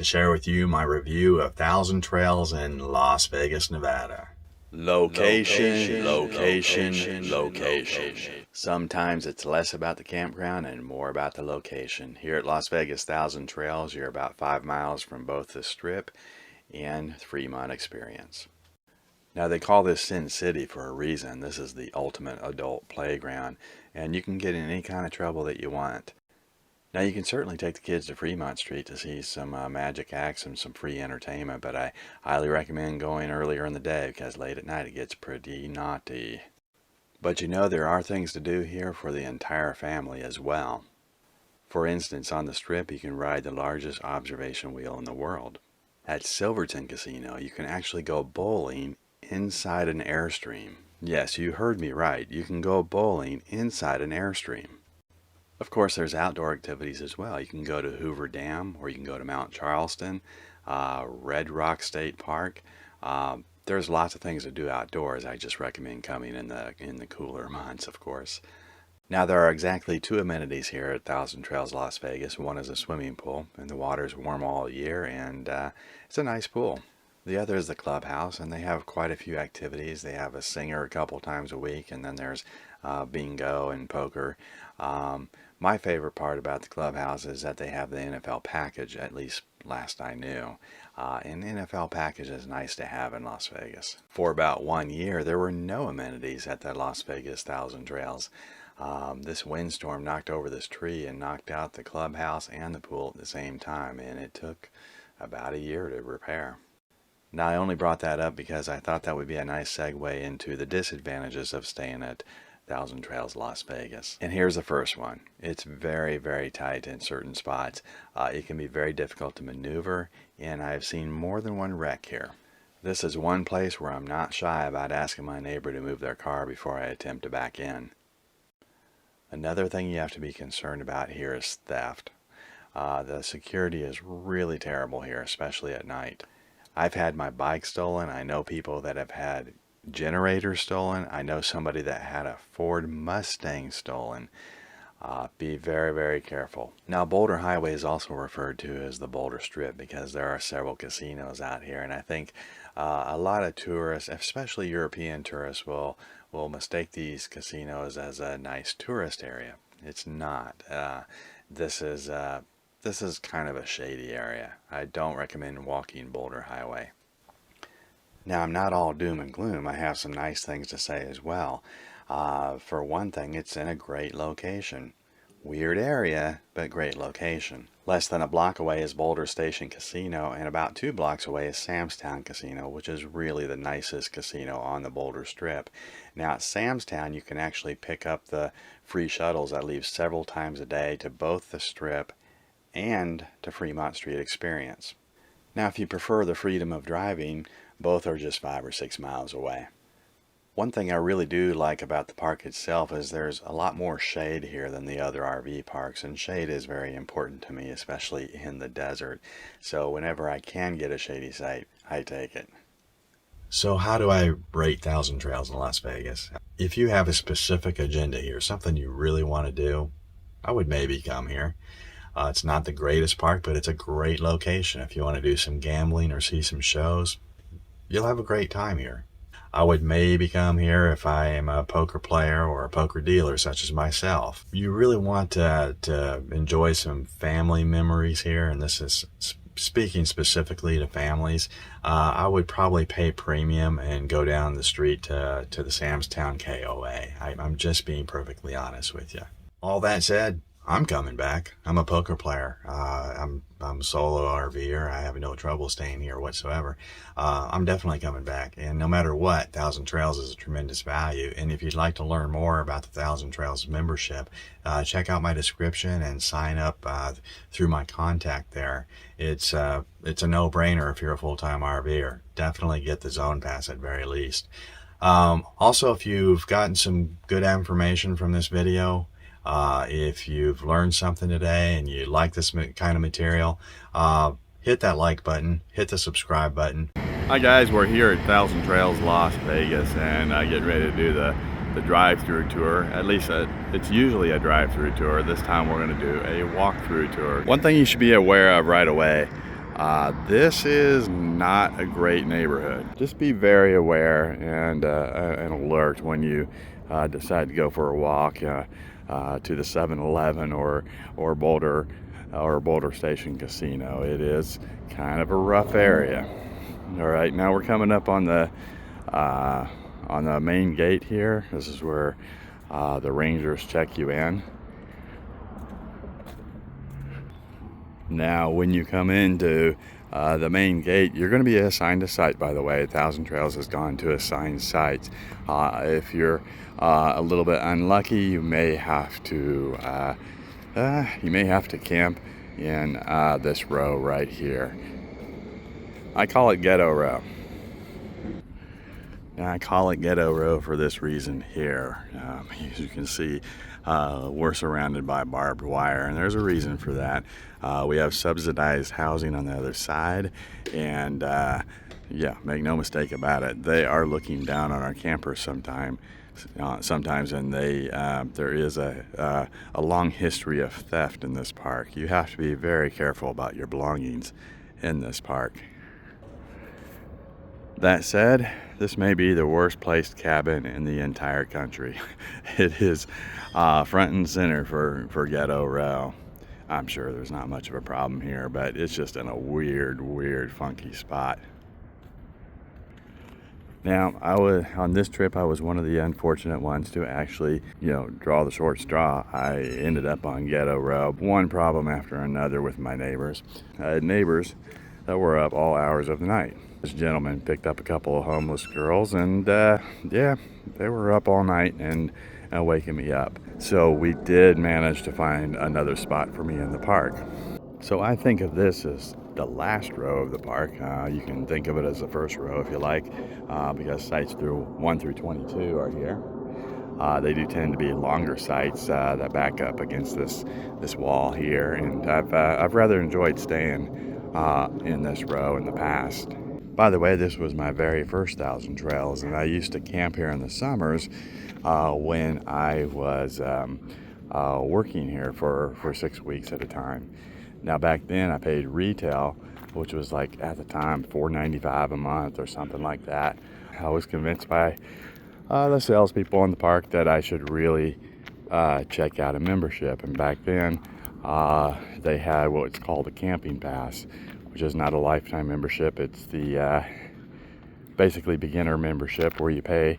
to share with you my review of Thousand Trails in Las Vegas, Nevada. Location, location, location. Sometimes it's less about the campground and more about the location. Here at Las Vegas Thousand Trails, you're about 5 miles from both the Strip and Fremont Experience. Now they call this Sin City for a reason. This is the ultimate adult playground, and you can get in any kind of trouble that you want. Now you can certainly take the kids to Fremont Street to see some magic acts and some free entertainment, but I highly recommend going earlier in the day because late at night it gets pretty naughty. But you know, there are things to do here for the entire family as well. For instance, on the Strip you can ride the largest observation wheel in the world. At Silverton Casino you can actually go bowling inside an Airstream. Yes, you heard me right. You can go bowling inside an Airstream. Of course, there's outdoor activities as well. You can go to Hoover Dam, or you can go to Mount Charleston, Red Rock State Park. There's lots of things to do outdoors. I just recommend coming in the cooler months, of course. Now, there are exactly 2 amenities here at Thousand Trails Las Vegas. One is a swimming pool, and the water's warm all year, and it's a nice pool. The other is the clubhouse, and they have quite a few activities. They have a singer a couple times a week, and then there's bingo and poker. My favorite part about the clubhouse is that they have the NFL package, at least last I knew. An NFL package is nice to have in Las Vegas. For about 1 year, there were no amenities at the Las Vegas Thousand Trails. This windstorm knocked over this tree and knocked out the clubhouse and the pool at the same time, and it took about a year to repair. Now, I only brought that up because I thought that would be a nice segue into the disadvantages of staying at Thousand Trails Las Vegas. And here's the first one. It's very, very tight in certain spots. It can be very difficult to maneuver, and I've seen more than one wreck here. This is one place where I'm not shy about asking my neighbor to move their car before I attempt to back in. Another thing you have to be concerned about here is theft. The security is really terrible here, especially at night. I've had my bike stolen. I know people that have had generators stolen. I know somebody that had a Ford Mustang stolen. Be very, very careful. Now, Boulder Highway is also referred to as the Boulder Strip because there are several casinos out here, and I think a lot of tourists, especially European tourists, will mistake these casinos as a nice tourist area. It's not. This is kind of a shady area. I don't recommend walking Boulder Highway. Now, I'm not all doom and gloom. I have some nice things to say as well. For one thing, it's in a great location. Weird area, but great location. Less than a block away is Boulder Station Casino, and about 2 blocks away is Sam's Town Casino, which is really the nicest casino on the Boulder Strip. Now, at Sam's Town, you can actually pick up the free shuttles that leave several times a day to both the Strip and to Fremont Street Experience. Now, if you prefer the freedom of driving, both are just 5 or 6 miles away. One thing I really do like about the park itself is there's a lot more shade here than the other RV parks, and shade is very important to me, especially in the desert. So whenever I can get a shady site, I take it. So how do I rate Thousand Trails in Las Vegas? If you have a specific agenda here, something you really want to do, I would maybe come here. It's not the greatest park, but it's a great location. If you want to do some gambling or see some shows, you'll have a great time here. I would maybe come here if I am a poker player or a poker dealer such as myself. You really want to enjoy some family memories here, and this is speaking specifically to families. I would probably pay premium and go down the street to the Sam's Town KOA. I'm just being perfectly honest with you. All that said, I'm coming back. I'm a poker player. I'm a solo RVer. I have no trouble staying here whatsoever. I'm definitely coming back. And no matter what, Thousand Trails is a tremendous value. And if you'd like to learn more about the Thousand Trails membership, check out my description and sign up through my contact there. It's a no-brainer if you're a full-time RVer. Definitely get the zone pass at very least. Also, if you've gotten some good information from this video, if you've learned something today and you like this kind of material, hit that like button, hit the subscribe button. Hi guys, we're here at Thousand Trails Las Vegas, and getting ready to do the drive-through tour. At least it's usually a drive-through tour. This time we're going to do a walk-through tour. One thing you should be aware of right away, This is not a great neighborhood. Just be very aware and alert when you decide to go for a walk to the 7-Eleven or Boulder Station Casino. It is kind of a rough area. All right, now we're coming up on the main gate here. This is where the rangers check you in. Now, when you come into the main gate, you're going to be assigned a site, by the way. 1,000 Trails has gone to assigned sites. If you're a little bit unlucky, you may have to camp in this row right here. I call it Ghetto Row. And I call it Ghetto Row for this reason here. As you can see, we're surrounded by barbed wire, and there's a reason for that. We have subsidized housing on the other side, and yeah, make no mistake about it, they are looking down on our campers sometimes, and there is a long history of theft in this park. You have to be very careful about your belongings in this park. That said, this may be the worst placed cabin in the entire country. It is front and center for Ghetto Row. I'm sure there's not much of a problem here, but it's just in a weird, funky spot. Now, on this trip, I was one of the unfortunate ones to actually, draw the short straw. I ended up on Ghetto Row. One problem after another with my neighbors. I had neighbors that were up all hours of the night. This gentleman picked up a couple of homeless girls, and yeah, they were up all night and waking me up. So we did manage to find another spot for me in the park. So I think of this as the last row of the park. You can think of it as the first row if you like, because sites 1 through 22 are here. They do tend to be longer sites that back up against this wall here, and I've rather enjoyed staying in this row in the past. By the way, this was my very first 1,000 Trails, and I used to camp here in the summers when I was working here for 6 weeks at a time. Now, back then I paid retail, which was like at the time $4.95 a month or something like that. I was convinced by the salespeople in the park that I should really check out a membership, and back then they had what's called a camping pass, which is not a lifetime membership. It's the basically beginner membership where you pay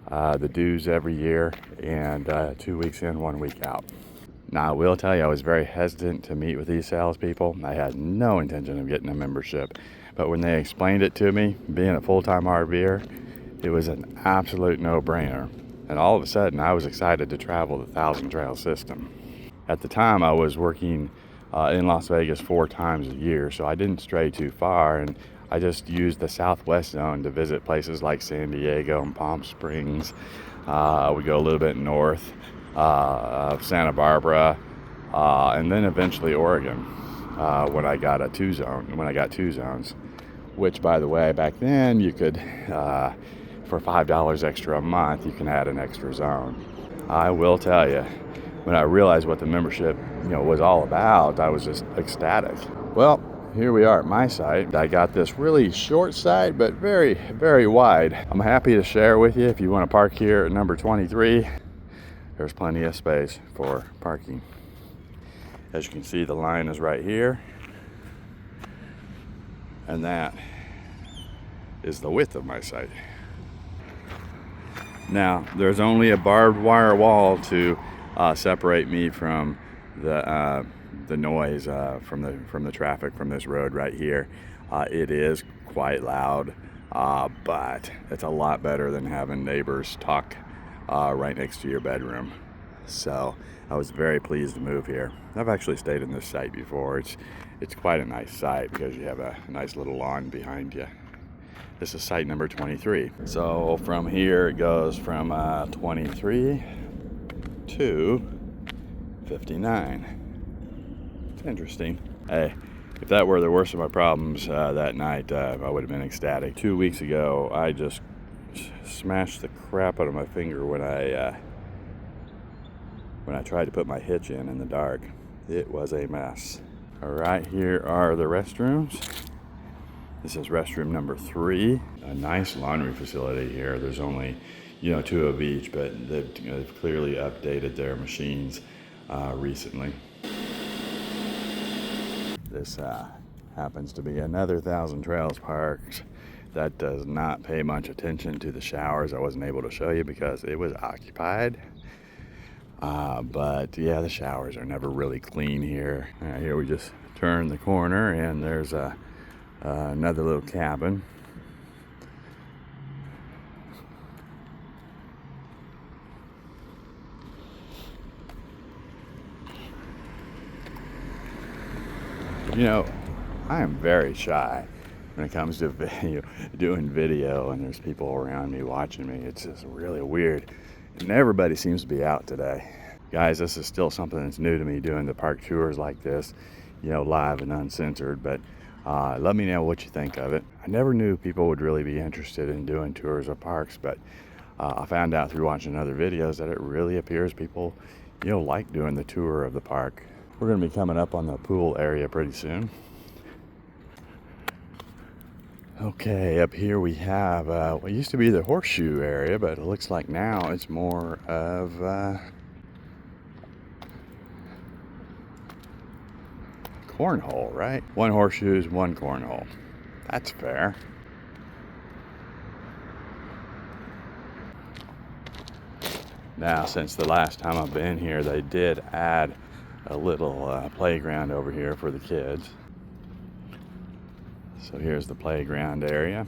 the dues every year, and 2 weeks in, 1 week out. Now, I will tell you, I was very hesitant to meet with these salespeople. I had no intention of getting a membership, but when they explained it to me, being a full-time RVer, it was an absolute no-brainer. And all of a sudden, I was excited to travel the 1,000 Trail system. At the time, I was working in Las Vegas 4 times a year, so I didn't stray too far, and I just used the Southwest Zone to visit places like San Diego and Palm Springs. We go a little bit north of Santa Barbara, and then eventually Oregon when I got 2 zones, which, by the way, back then you could, for $5 extra a month, you can add an extra zone. I will tell you, when I realized what the membership, was all about, I was just ecstatic. Well, here we are at my site. I got this really short site, but very, very wide. I'm happy to share with you if you want to park here at number 23. There's plenty of space for parking. As you can see, the line is right here. And that is the width of my site. Now, there's only a barbed wire wall to separate me from the noise from the traffic from this road right here. It is quite loud, but it's a lot better than having neighbors talk right next to your bedroom. So I was very pleased to move here. I've actually stayed in this site before. It's quite a nice site because you have a nice little lawn behind you. This is site number 23. So from here it goes from 23 to 59. It's interesting. Hey, if that were the worst of my problems that night, I would have been ecstatic. 2 weeks ago, I just smashed the crap out of my finger when I tried to put my hitch in the dark. It was a mess. All right, here are the restrooms. This is restroom number 3. A nice laundry facility here. There's only, 2 of each, but they've clearly updated their machines recently. This happens to be another Thousand Trails park that does not pay much attention to the showers. I wasn't able to show you because it was occupied. But yeah, the showers are never really clean here. Here we just turn the corner and there's another little cabin. I am very shy when it comes to doing video, and there's people around me watching me. It's just really weird. And everybody seems to be out today. Guys, this is still something that's new to me, doing the park tours like this, live and uncensored, but let me know what you think of it. I never knew people would really be interested in doing tours of parks, but I found out through watching other videos that it really appears people, like doing the tour of the park. We're going to be coming up on the pool area pretty soon. Okay, up here we have what used to be the horseshoe area, but it looks like now it's more of cornhole, right? 1 horseshoes, 1 cornhole. That's fair. Now, since the last time I've been here, they did add a little playground over here for the kids. So here's the playground area.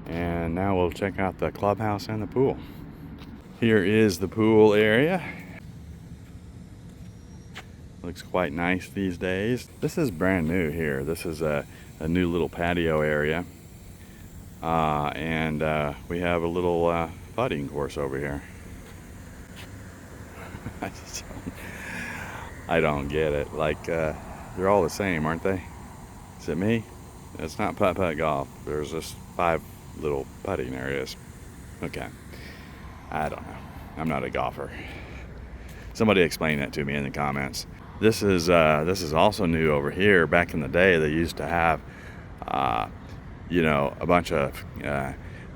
And now we'll check out the clubhouse and the pool. Here is the pool area. Looks quite nice these days. This is brand new here. This is a new little patio area. And we have a little putting course over here. I don't get it. Like, they're all the same, aren't they? Is it me? It's not putt-putt golf. There's just 5 little putting areas. Okay. I don't know. I'm not a golfer. Somebody explain that to me in the comments. This is also new over here. Back in the day, they used to have, a bunch of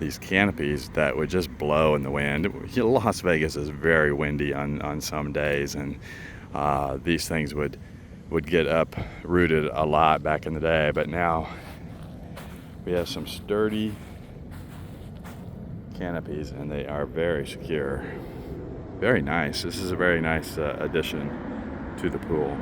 these canopies that would just blow in the wind. Las Vegas is very windy on some days, and these things would get uprooted a lot back in the day, but now we have some sturdy canopies and they are very secure. Very nice. This is a very nice addition to the pool.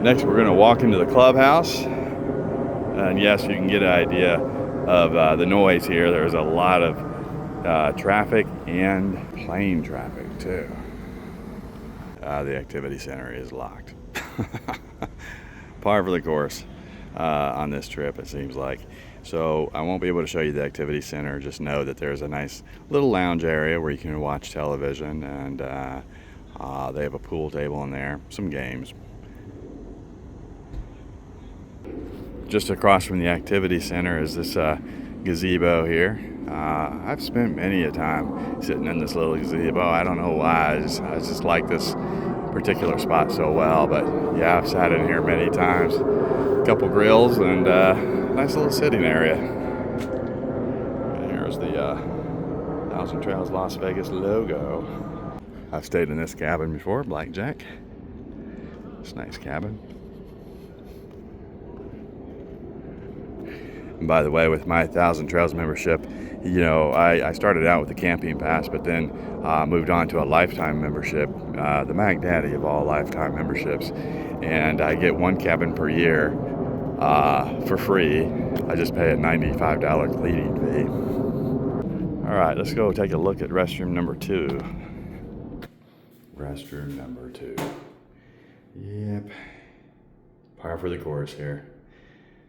Next, we're going to walk into the clubhouse, and yes, you can get an idea of the noise here. There's a lot of traffic and plane traffic too. The activity center is locked. Par for the course on this trip, it seems like. So I won't be able to show you the activity center. Just know that there's a nice little lounge area where you can watch television, and they have a pool table in there, some games. Just across from the activity center is this gazebo here. I've spent many a time sitting in this little gazebo. I don't know why. I just like this particular spot so well. But yeah, I've sat in here many times. A couple grills and nice little sitting area. And here's the Thousand Trails Las Vegas logo. I've stayed in this cabin before, Blackjack. It's a nice cabin. And by the way, with my Thousand Trails membership, I started out with the camping pass, but then moved on to a lifetime membership, the Mac Daddy of all lifetime memberships. And I get 1 cabin per year for free. I just pay a $95 cleaning fee. All right, let's go take a look at restroom number 2. Restroom number 2. Yep. Par for the course here.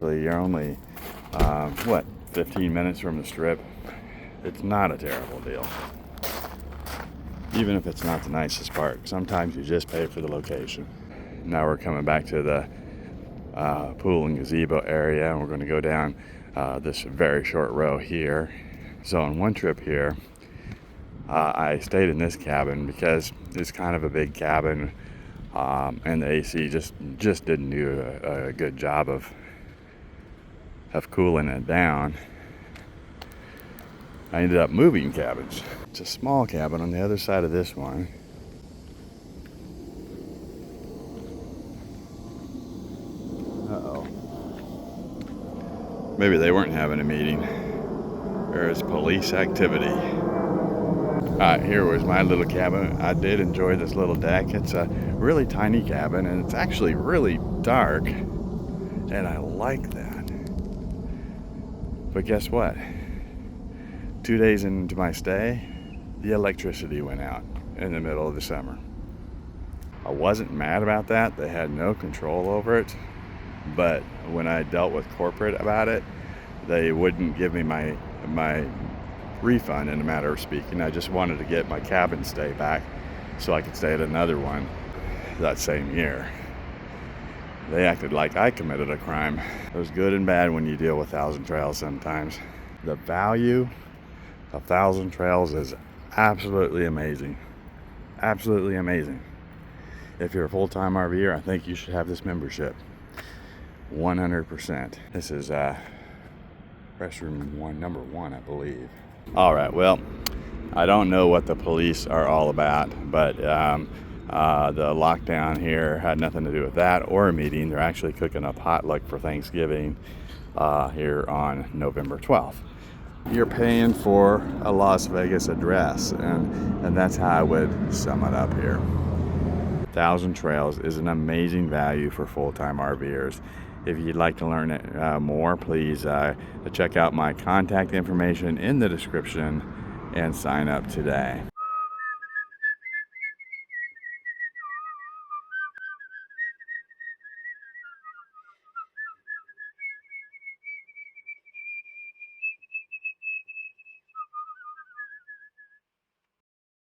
So you're only, 15 minutes from the strip. It's not a terrible deal. Even if it's not the nicest park, sometimes you just pay for the location. Now we're coming back to the pool and gazebo area, and we're going to go down this very short row here. So on one trip here, I stayed in this cabin because it's kind of a big cabin, and the AC just didn't do a good job of cooling it down. I ended up moving cabins. It's a small cabin on the other side of this one. Uh-oh. Maybe they weren't having a meeting. There's police activity. Here was my little cabin. I did enjoy this little deck. It's a really tiny cabin, and it's actually really dark, and I like that. But guess what? 2 days into my stay, the electricity went out in the middle of the summer. I wasn't mad about that. They had no control over it. But when I dealt with corporate about it, they wouldn't give me my refund, in a matter of speaking. I just wanted to get my cabin stay back so I could stay at another one that same year. They acted like I committed a crime. There's good and bad when you deal with Thousand Trails sometimes. The value of Thousand Trails is absolutely amazing. Absolutely amazing. If you're a full-time RVer, I think you should have this membership. 100%. This is restroom number one, I believe. All right, well, I don't know what the police are all about, but the lockdown here had nothing to do with that or a meeting. They're actually cooking up potluck for Thanksgiving here on November 12th. You're paying for a Las Vegas address, and that's how I would sum it up here. Thousand Trails is an amazing value for full-time RVers. If you'd like to learn more, please check out my contact information in the description and sign up today.